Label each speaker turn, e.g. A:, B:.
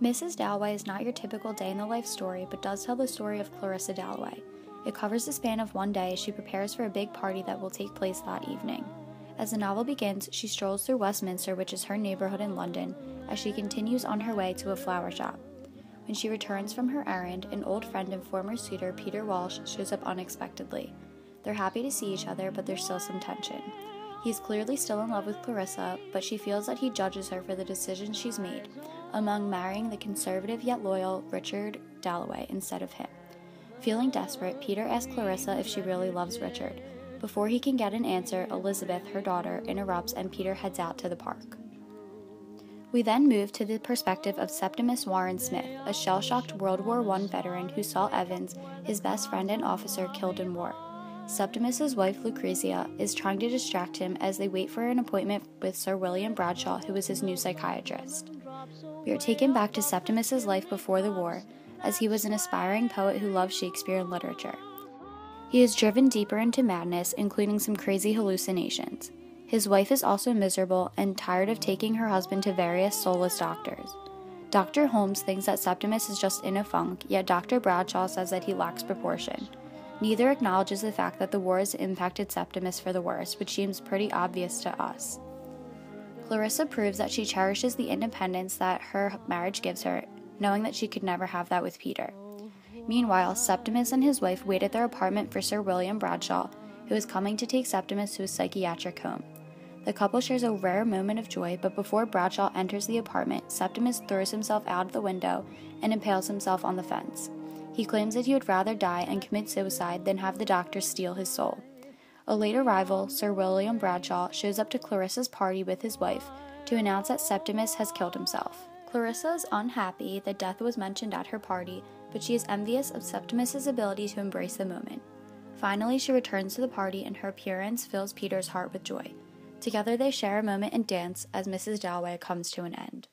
A: Mrs. Dalloway is not your typical day-in-the-life story, but does tell the story of Clarissa Dalloway. It covers the span of one day as she prepares for a big party that will take place that evening. As the novel begins, she strolls through Westminster, which is her neighborhood in London, as she continues on her way to a flower shop. When she returns from her errand, an old friend and former suitor, Peter Walsh, shows up unexpectedly. They're happy to see each other, but there's still some tension. He is clearly still in love with Clarissa, but she feels that he judges her for the decisions she's made, among marrying the conservative yet loyal Richard Dalloway instead of him. Feeling desperate, Peter asks Clarissa if she really loves Richard. Before he can get an answer, Elizabeth, her daughter, interrupts and Peter heads out to the park. We then move to the perspective of Septimus Warren Smith, a shell-shocked World War I veteran who saw Evans, his best friend and officer, killed in war. Septimus's wife Lucrezia is trying to distract him as they wait for an appointment with Sir William Bradshaw, who is his new psychiatrist. We are taken back to Septimus's life before the war, as he was an aspiring poet who loved Shakespeare and literature. He is driven deeper into madness, including some crazy hallucinations. His wife is also miserable and tired of taking her husband to various soulless doctors. Dr. Holmes thinks that Septimus is just in a funk, yet Dr. Bradshaw says that he lacks proportion. Neither acknowledges the fact that the war has impacted Septimus for the worse, which seems pretty obvious to us. Clarissa proves that she cherishes the independence that her marriage gives her, knowing that she could never have that with Peter. Meanwhile, Septimus and his wife wait at their apartment for Sir William Bradshaw, who is coming to take Septimus to his psychiatric home. The couple shares a rare moment of joy, but before Bradshaw enters the apartment, Septimus throws himself out of the window and impales himself on the fence. He claims that he would rather die and commit suicide than have the doctor steal his soul. A late arrival, Sir William Bradshaw, shows up to Clarissa's party with his wife to announce that Septimus has killed himself. Clarissa is unhappy that death was mentioned at her party, but she is envious of Septimus's ability to embrace the moment. Finally, she returns to the party and her appearance fills Peter's heart with joy. Together they share a moment and dance as Mrs. Dalloway comes to an end.